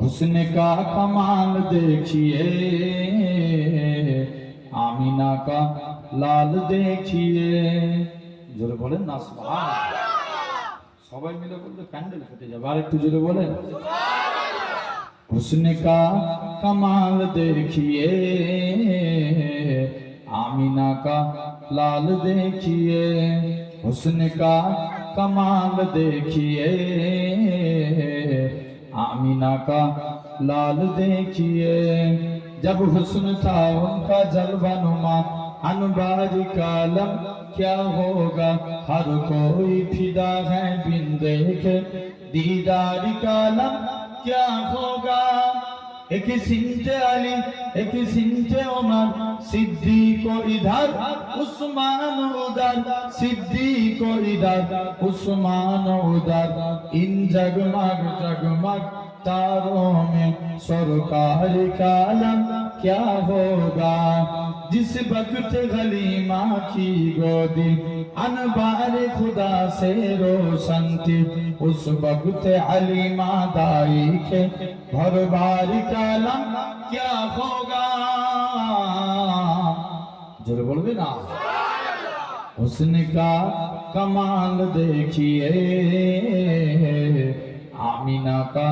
हुस्न का कमाल देखिए, आमीना का लाल देखिए। জোরে বলেন না সুবহানাল্লাহ। সবাই মিলে বললে প্যান্ডেল ফেটে যাবে। আর একটু জোরে বলেন সুবহানাল্লাহ। हुस्न का कमाल देखिए, आमीना का लाल देखिए। हुस्न का कमाल देखिए, आमीना का लाल देखिए। जब हुस्न था उनका जलवा नुमा, अनबारी कालम क्या होगा। हर कोई फिदा है बिन देखे, दीदारी कालम क्या होगा। एक सिंचे अली, एक सिंचे उमर, सिद्दीक को इधर उस्मान उधर, सिद्दीक को इधर उस्मान उधर। इन जगमग जगमग तारों में सरकार का आलम क्या होगा। जिस वक्त गलीमा की गोदी अनबार खुदा से रोशन थी, उस वक्त हलीमा दाई के भरबार का आलम क्या होगा। जोर बोलबे ना। हुस्न का कमाल देखिए, आमीना का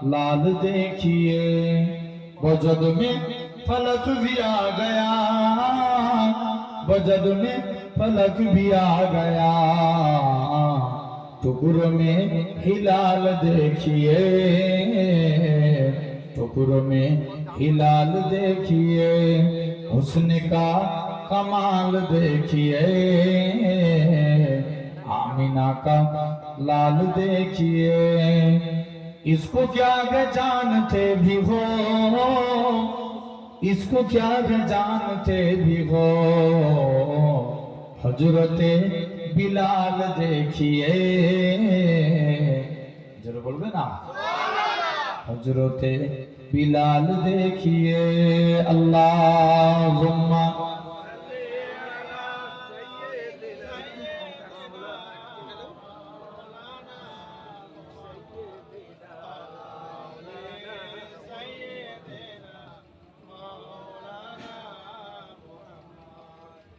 लाल देखिए। वजद में फलक भी आ गया, वजद में फलक भी आ गया। टुकड़ों में हिलाल देखिए, टुकड़ों में हिलाल देखिए। हुस्न का कमाल देखिए, आमीना का लाल देखिए। इसको क्या जानते भी हो, इसको क्या जानते भी हो। हजरते बिलाल देखिए, जरूर बोलबे ना। हजरते बिलाल देखिए। अल्लाहुम्मा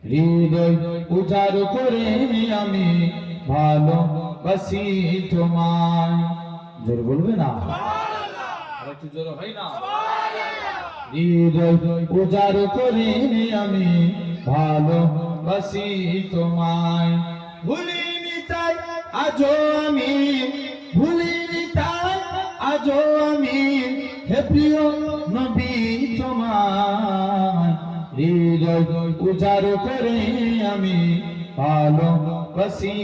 হৃদয় উজাড় করে আমি ভালোবাসি তোমায়। জোর বলবে না সুবহানাল্লাহ। আর একটু জোর হয় না সুবহানাল্লাহ। হৃদয় উজাড় করে আমি ভালোবাসি তোমায়। ভুলিনি তাই আজও আমি, ভুলিনি তাই আজও আমি, হে প্রিয় নবী তোমায়। হৃদয় উজাড় করে আমি ভালোবাসি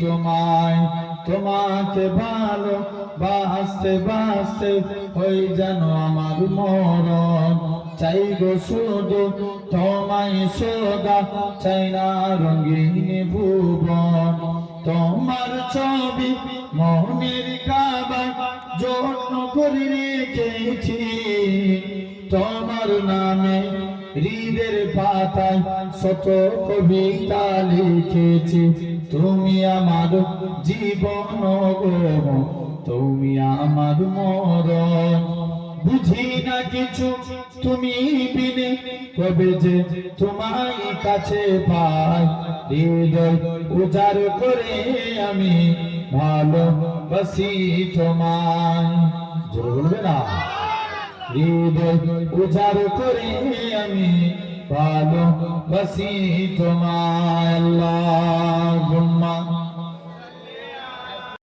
তোমায়। তোমাকে ভালোবাসতে বাসতে হয়ে যেন আমার মরণ। চাই গো শুধু তোমায় সদা, চাই না রঙিন ভুবন। তোমার ছবি মনের কাবায় যত্ন করে রেখেছি, তোমার নামে হৃদের পাতায় শত কবিতা লিখেছি। তুমি আমার জীবন গো, তুমি আমার মরণ। বুঝি না কিছু তুমি বিনে, কবে যে তোমায় কাছে পাই। হৃদয় উজাড় করে আমি ভালোবাসি তোমায়। জোরে বলবে না। হৃদয় উজাড় করে আমি ভালোবাসি তোমায়। আল্লাহ